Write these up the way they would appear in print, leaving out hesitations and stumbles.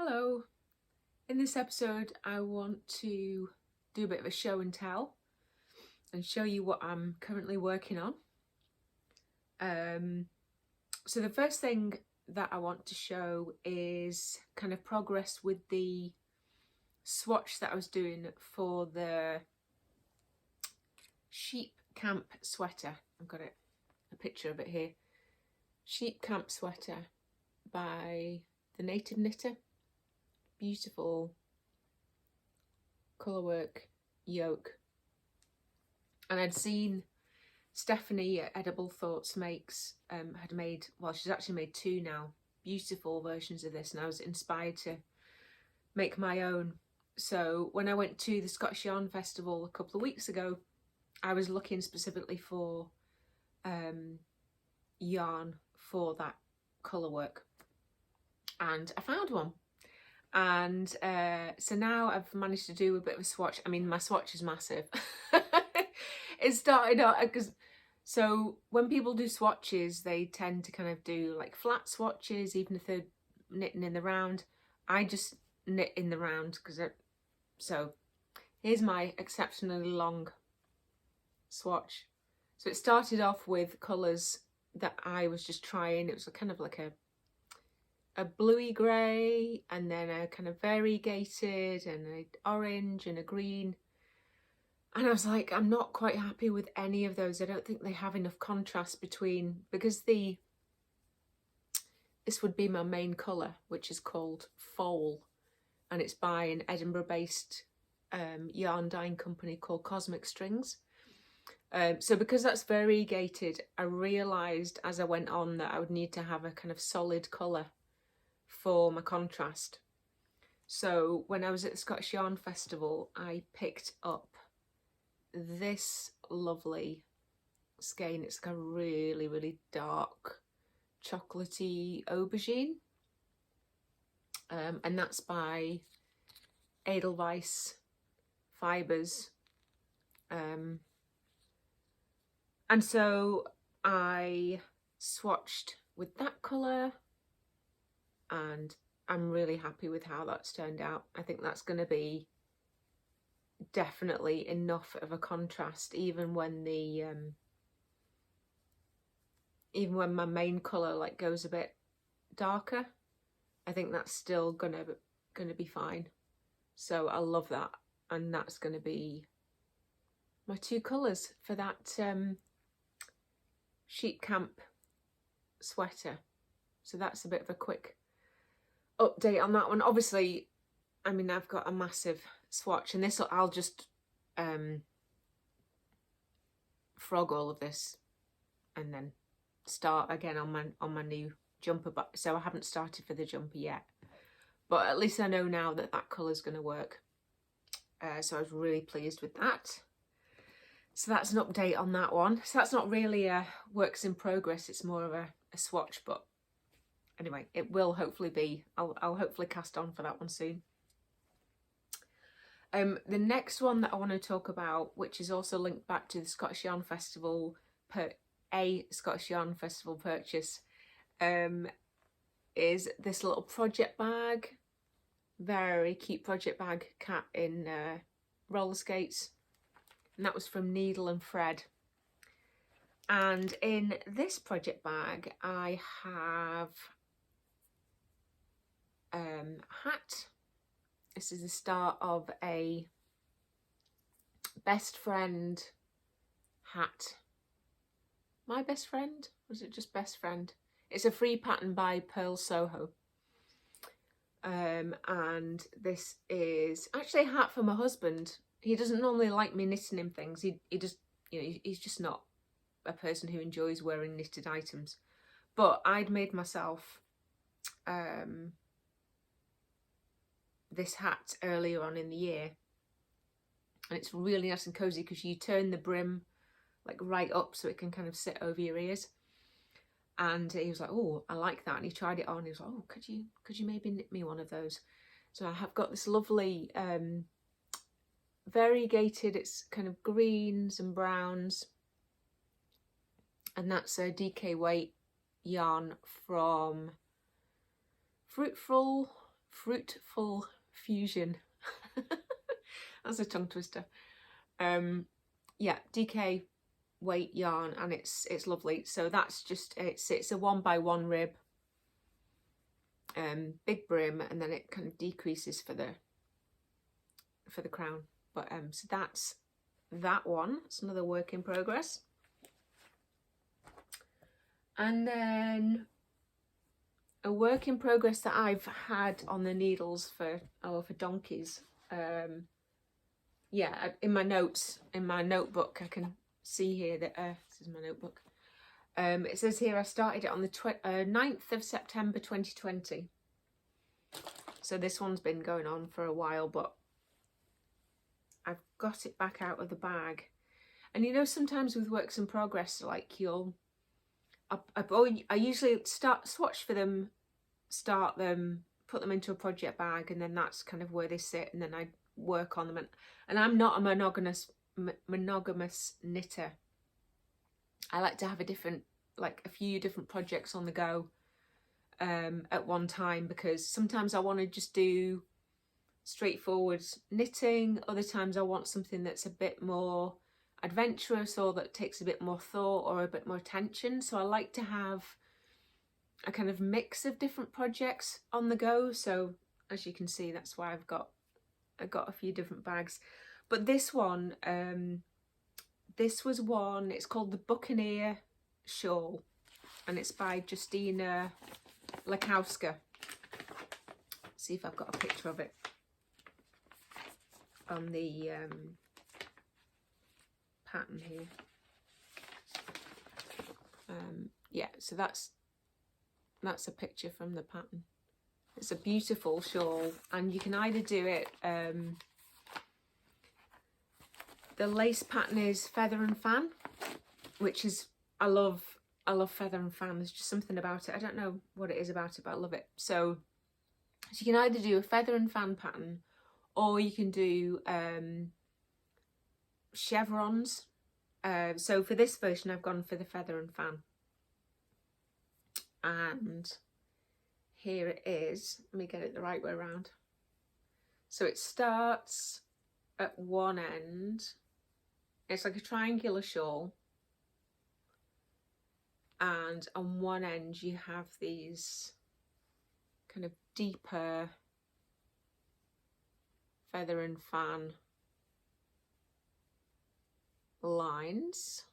Hello. In this episode I want to do a bit of a show and tell and show you what I'm currently working on. So the first thing that I want to show is kind of progress with the swatch that I was doing for the sheep camp sweater. I've got a picture of it here. Sheep camp sweater by the Native Knitter. Beautiful colourwork yoke, and I'd seen Stephanie at Edible Thoughts had made, well, she's actually made two now, beautiful versions of this, and I was inspired to make my own. So when I went to the Scottish Yarn Festival a couple of weeks ago, I was looking specifically for yarn for that colourwork, and I found one. And so now I've managed to do a bit of a swatch. I mean, my swatch is massive. It started out because, so when people do swatches, they tend to kind of do like flat swatches, even if they're knitting in the round. I just knit in the round because so here's my exceptionally long swatch. So it started off with colours that I was just trying. It was kind of like a bluey grey, and then a kind of variegated, and an orange and a green. And I was like, I'm not quite happy with any of those. I don't think they have enough contrast between, because this would be my main colour, which is called Foal, and it's by an Edinburgh-based yarn dyeing company called Cosmic Strings. So because that's variegated, I realised as I went on that I would need to have a kind of solid colour for my contrast. So when I was at the Scottish Yarn Festival, I picked up this lovely skein. It's like a really, really dark chocolatey aubergine, and that's by Edelwiess Fibres. And so I swatched with that colour, and I'm really happy with how that's turned out. I think that's going to be definitely enough of a contrast, even when the even when my main colour like goes a bit darker. I think that's still gonna be fine. So I love that, and that's going to be my two colours for that sheep camp sweater. So that's a bit of a quick update on that one. Obviously, I mean, I've got a massive swatch, and I'll just frog all of this and then start again on my new jumper. But so I haven't started for the jumper yet, but at least I know now that that colour's going to work. So I was really pleased with that. So that's an update on that one. So that's not really a works in progress, it's more of a swatch, but anyway, it will hopefully be, I'll hopefully cast on for that one soon. The next one that I want to talk about, which is also linked back to the Scottish Yarn Festival, Scottish Yarn Festival purchase, is this little project bag. Very cute project bag, cat in roller skates. And that was from Needle and Thread. And in this project bag, I have hat. This is the start of a best friend hat. My best friend? Was it just best friend? It's a free pattern by Pearl Soho. And this is actually a hat for my husband. He doesn't normally like me knitting him things. He just, you know, he's just not a person who enjoys wearing knitted items. But I'd made myself this hat earlier on in the year, and it's really nice and cozy because you turn the brim like right up so it can kind of sit over your ears. And he was like, oh, I like that, and he tried it on. He was like, oh, could you maybe knit me one of those? So I have got this lovely variegated, it's kind of greens and browns, and that's a DK weight yarn from Fruitful Fruitful Fusion. That's a tongue twister. Yeah, DK weight yarn, and it's lovely. So that's just, it's a 1x1 rib, big brim, and then it kind of decreases for the crown. But so that's that one. It's another work in progress. And then a work in progress that I've had on the needles for donkeys. Yeah, in my notes, in my notebook, I can see here that this is my notebook. It says here I started it on the 9th of September 2020. So this one's been going on for a while, but I've got it back out of the bag. And you know, sometimes with works in progress, like I usually swatch for them, start them, put them into a project bag, and then that's kind of where they sit, and then I work on them. And I'm not a monogamous knitter. I like to have a few different projects on the go at one time, because sometimes I want to just do straightforward knitting, other times I want something that's a bit more adventurous, or that takes a bit more thought or a bit more attention. So I like to have a kind of mix of different projects on the go. So as you can see, that's why I've got a few different bags. But this one, this was one, it's called the Buccaneer Shawl, and it's by Justina Lakowska. See if I've got a picture of it on the pattern here. Yeah, so that's a picture from the pattern. It's a beautiful shawl, and you can either do it, the lace pattern is Feather and Fan, which is, I love Feather and Fan. There's just something about it. I don't know what it is about it, but I love it. So you can either do a Feather and Fan pattern, or you can do chevrons. So for this version, I've gone for the Feather and Fan. And here it is. Let me get it the right way around. So it starts at one end. It's like a triangular shawl. And on one end you have these kind of deeper Feather and Fan lines.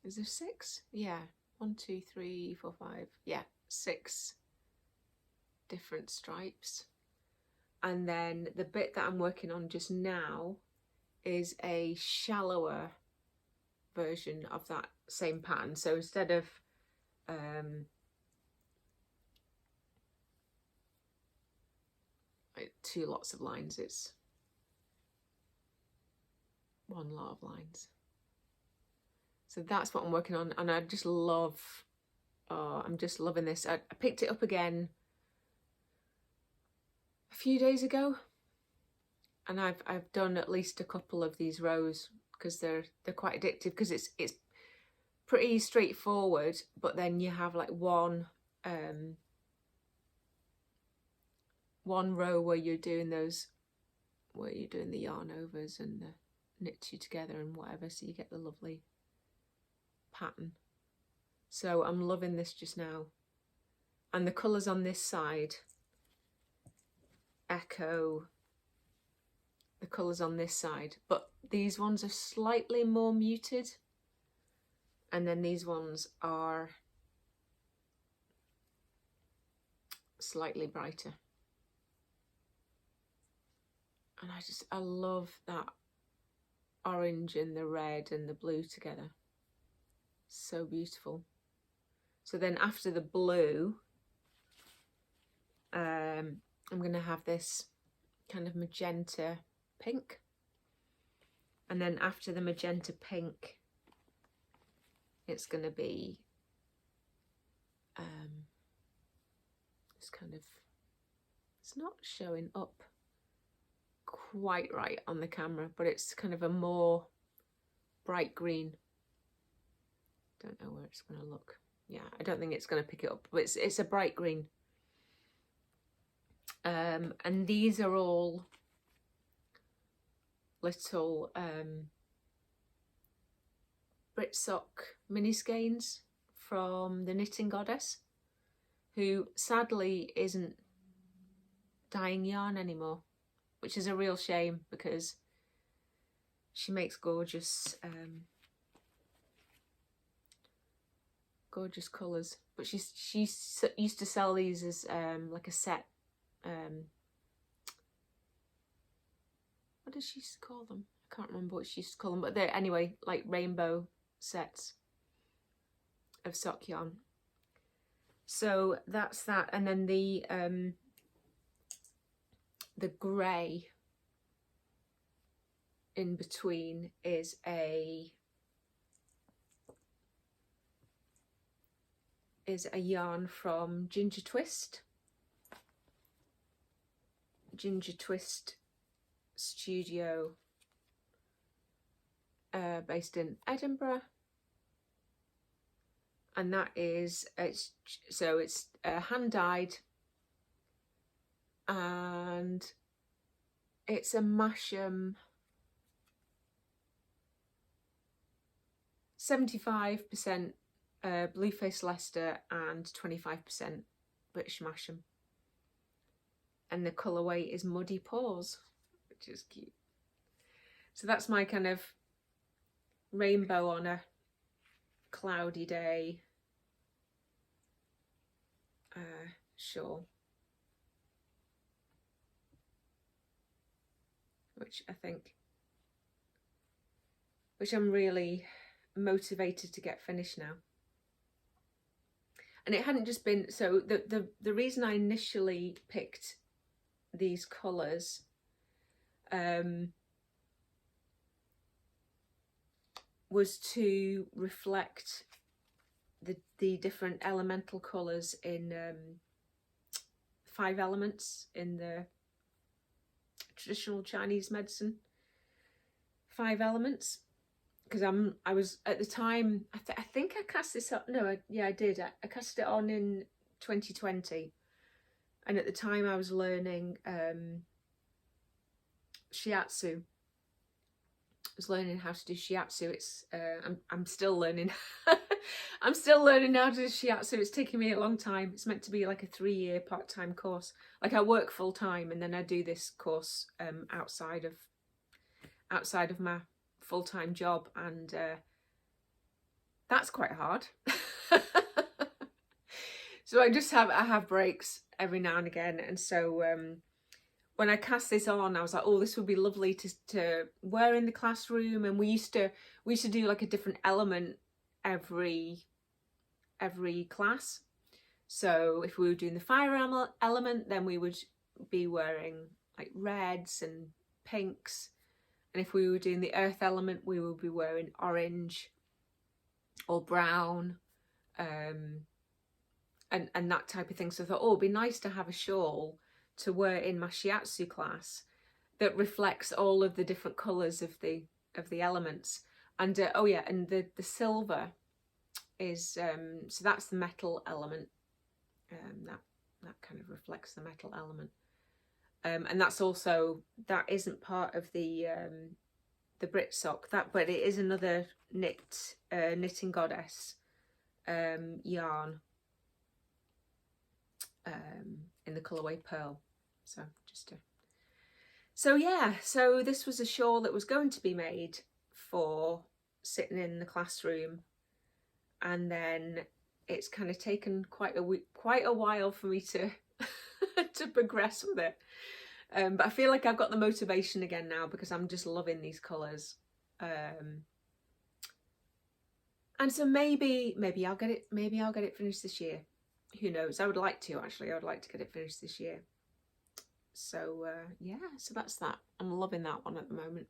Is there 6? Yeah. 1, 2, 3, 4, 5. Yeah, 6 different stripes. And then the bit that I'm working on just now is a shallower version of that same pattern. So instead of two lots of lines, it's one lot of lines. So that's what I'm working on, and I just love, I'm just loving this. I picked it up again a few days ago, and I've done at least a couple of these rows, because they're quite addictive, because it's pretty straightforward, but then you have like one row where you're doing the yarn overs and the knit you together and whatever, so you get the lovely pattern. So I'm loving this just now, and the colours on this side echo the colours on this side, but these ones are slightly more muted, and then these ones are slightly brighter. And I love that orange and the red and the blue together. So beautiful. So then after the blue, I'm going to have this kind of magenta pink. And then after the magenta pink, it's going to be this kind of, it's not showing up quite right on the camera, but it's kind of a more bright green. Don't know where it's going to look. yeah, I don't think it's going to pick it up, but it's a bright green. And these are all little Britsock mini skeins from the Knitting Goddess, who sadly isn't dyeing yarn anymore, which is a real shame because she makes gorgeous gorgeous colours. But she used to sell these as like a set. What does she used to call them? I can't remember what she used to call them, but they're anyway like rainbow sets of sock yarn. So that's that, and then the grey in between is a yarn from Ginger Twist Studio, based in Edinburgh, and that is it's hand dyed, and it's a Masham 75% Blueface Leicester and 25% British Masham, and the colourway is Muddy Paws, which is cute. So that's my kind of rainbow on a cloudy day shawl, which I'm really motivated to get finished now. And it hadn't just been, so the reason I initially picked these colours was to reflect the different elemental colours in 5 elements in the traditional Chinese medicine 5 elements, because I was at the time, I think I cast this up, no, I did, I cast it on in 2020, and at the time I was learning shiatsu. I was learning how to do shiatsu. It's I'm still learning. I'm still learning how to do shiatsu. It's taking me a long time. It's meant to be like a 3-year part-time course. Like I work full time and then I do this course outside of my full-time job, and that's quite hard. So I have breaks every now and again, and so when I cast this on, I was like, oh, this would be lovely to wear in the classroom. And we used to do like a different element every class. So if we were doing the fire element, then we would be wearing like reds and pinks. And if we were doing the earth element, we would be wearing orange or brown, and that type of thing. So I thought, oh, it'd be nice to have a shawl to wear in my shiatsu class that reflects all of the different colours of the elements. And oh yeah, and the silver is so that's the metal element, that kind of reflects the metal element, and that's also, that isn't part of the Britsock, but it is another Knitting Goddess yarn in the colourway Pearl. So yeah, so this was a shawl that was going to be made for sitting in the classroom, and then it's kind of taken quite a while for me to to progress with it, but I feel like I've got the motivation again now because I'm just loving these colours, and so maybe I'll get it finished this year. Who knows? I would like to, actually. I would like to get it finished this year. So yeah, so that's that. I'm loving that one at the moment.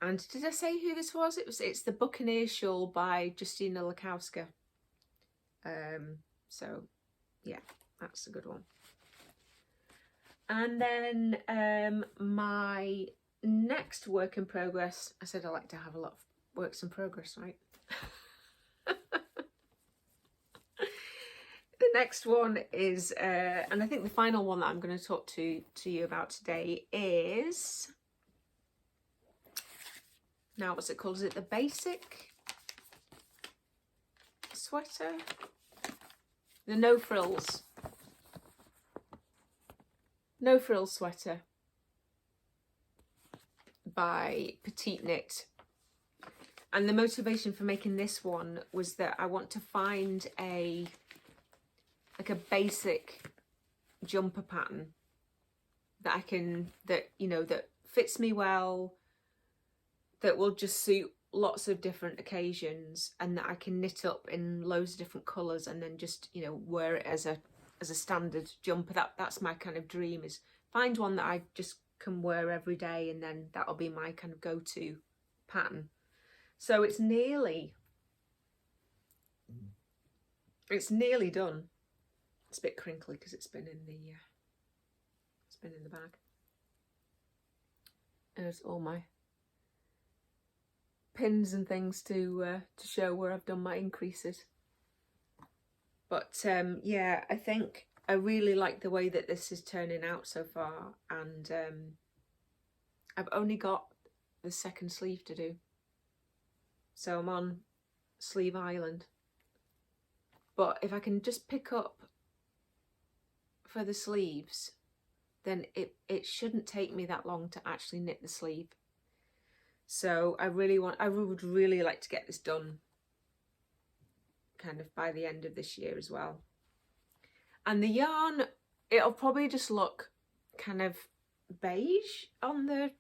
And did I say who this was? It's the Buccaneer Shawl by Justina Lakowska. So yeah, that's a good one. And then my next work in progress, I said I like to have a lot of works in progress, right? next one is, and I think the final one that I'm going to talk to you about today is, now what's it called? Is it the basic sweater? The no frills sweater by Petite Knit. And the motivation for making this one was that I want to find a basic jumper pattern that I can, that fits me well, that will just suit lots of different occasions, and that I can knit up in loads of different colours and then just, wear it as a standard jumper. That's my kind of dream, is find one that I just can wear every day, and then that'll be my kind of go-to pattern. So it's nearly done. It's a bit crinkly because it's been in the bag. And there's all my pins and things to show where I've done my increases. But yeah, I think I really like the way that this is turning out so far, and I've only got the second sleeve to do. So I'm on Sleeve Island. But if I can just pick up for the sleeves, then it shouldn't take me that long to actually knit the sleeve. So I would really like to get this done kind of by the end of this year as well. And the yarn, it'll probably just look kind of beige on the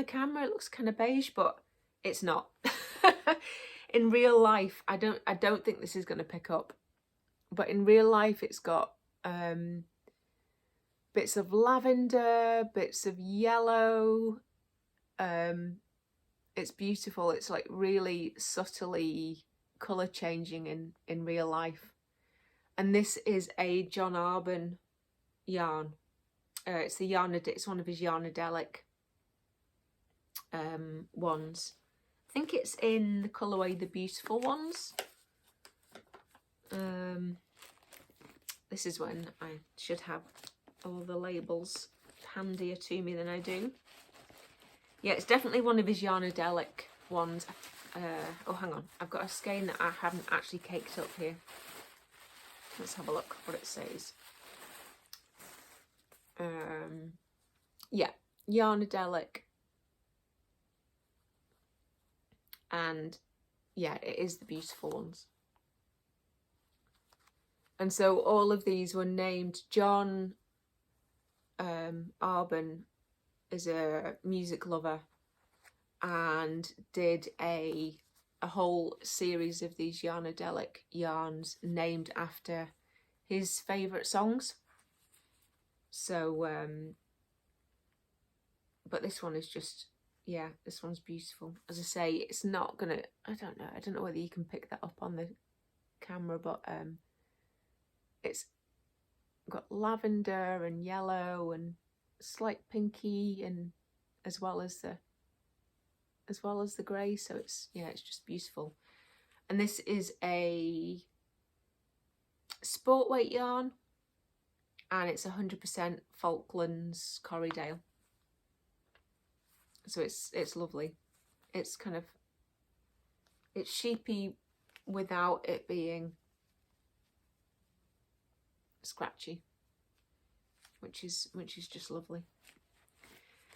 camera. It looks kind of beige, but it's not. In real life, I don't think this is going to pick up. But in real life, it's got bits of lavender, bits of yellow. It's beautiful. It's like really subtly colour changing in real life. And this is a John Arbon yarn. It's one of his Yarnadelic ones. I think it's in the colourway The Beautiful Ones. This is when I should have all the labels handier to me than I do. Yeah, it's definitely one of his Yarnadelic ones. Oh, hang on. I've got a skein that I haven't actually caked up here. Let's have a look what it says. Yeah, Yarnadelic. And yeah, it is The Beautiful Ones. And so all of these were named. John Arbon is a music lover and did a whole series of these Yarnadelic yarns named after his favourite songs. So, but this one is just, yeah, this one's beautiful. As I say, it's not gonna, I don't know whether you can pick that up on the camera, but it's got lavender and yellow and slight pinky, and as well as the grey. So it's, yeah, it's just beautiful. And this is a sport weight yarn, and it's 100% Falklands Corriedale. So it's lovely. It's kind of, it's sheepy without it being scratchy, which is just lovely.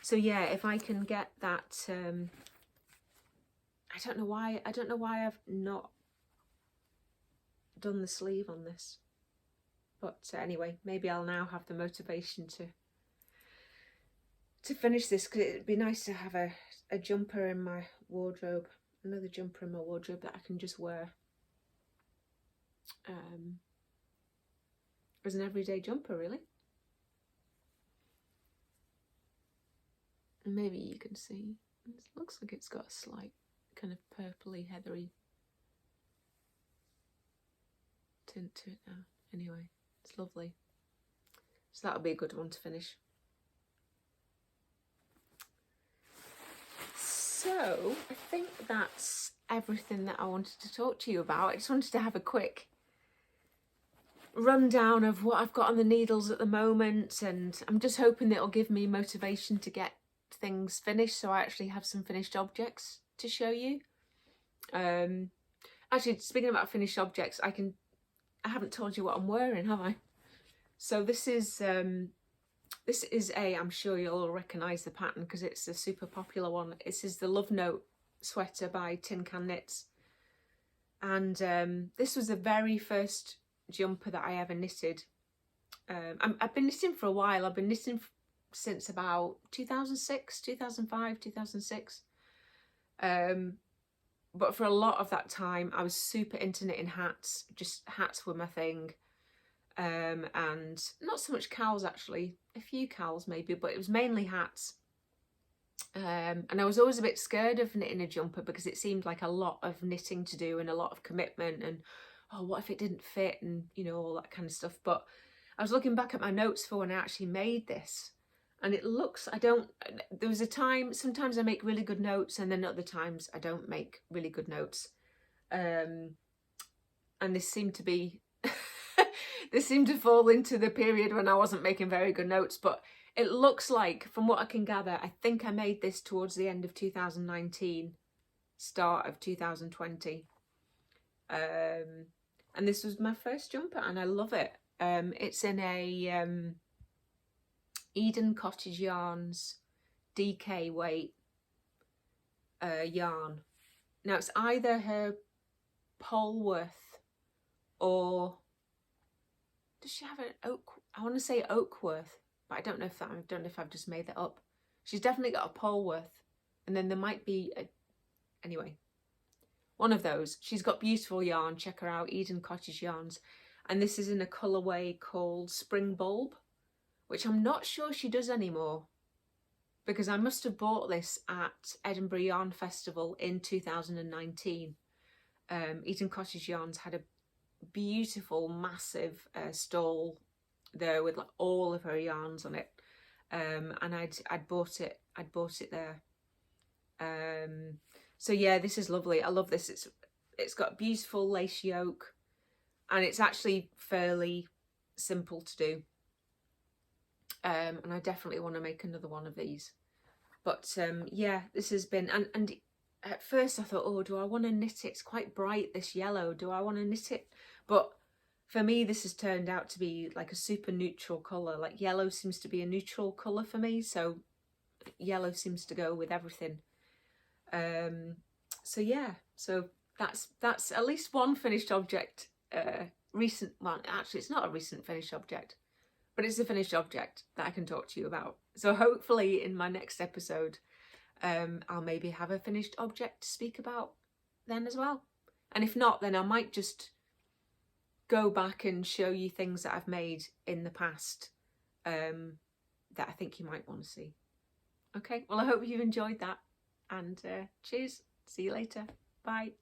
So yeah, if I can get that, I don't know why I've not done the sleeve on this, but anyway, maybe I'll now have the motivation to finish this, because it'd be nice to have a jumper in my wardrobe, another jumper in my wardrobe that I can just wear as an everyday jumper, really. And maybe you can see, it looks like it's got a slight kind of purpley, heathery tint to it now. Anyway, it's lovely. So that'll be a good one to finish. So I think that's everything that I wanted to talk to you about. I just wanted to have a quick rundown of what I've got on the needles at the moment, and I'm just hoping that it'll give me motivation to get things finished, so I actually have some finished objects to show you. Actually, speaking about finished objects, I haven't told you what I'm wearing, have I? So this is I'm sure you'll all recognise the pattern because it's a super popular one. This is the Love Note sweater by Tin Can Knits, and this was the very first jumper that I ever knitted. I've been knitting for a while. I've been knitting since about 2006, 2005, 2006. But for a lot of that time, I was super into knitting hats. Just hats were my thing. And not so much cowls, actually. A few cowls maybe, but it was mainly hats. And I was always a bit scared of knitting a jumper because it seemed like a lot of knitting to do and a lot of commitment, and oh, what if it didn't fit, and you know, all that kind of stuff. But I was looking back at my notes for when I actually made this, and it looks, there was a time, sometimes I make really good notes and then other times I don't make really good notes. And this seemed to be, this seemed to fall into the period when I wasn't making very good notes, but it looks like, from what I can gather, I think I made this towards the end of 2019, start of 2020. And this was my first jumper and I love it. It's in a Eden Cottage Yarns DK weight yarn. Now it's either her Polworth or does she have an oak? I want to say Oakworth, but I don't know if I've just made that up. She's definitely got a Polworth, and then there might be a, anyway, one of those. She's got beautiful yarn. Check her out, Eden Cottage Yarns, and this is in a colourway called Spring Bulb, which I'm not sure she does anymore, because I must have bought this at Edinburgh Yarn Festival in 2019. Eden Cottage Yarns had a beautiful, massive stall there with like all of her yarns on it, and I'd bought it there. So yeah, this is lovely. I love this. It's got beautiful lace yoke, and it's actually fairly simple to do. And I definitely want to make another one of these. But yeah, this has been, and at first I thought, oh, do I want to knit it? It's quite bright, this yellow. Do I want to knit it? But for me, this has turned out to be like a super neutral colour. Like yellow seems to be a neutral colour for me, so yellow seems to go with everything. So yeah, so that's at least one finished object. Recent one. Actually, it's not a recent finished object, but it's a finished object that I can talk to you about. So hopefully in my next episode, I'll maybe have a finished object to speak about then as well. And if not, then I might just go back and show you things that I've made in the past that I think you might want to see. Okay, well, I hope you've enjoyed that, and cheers. See you later. Bye.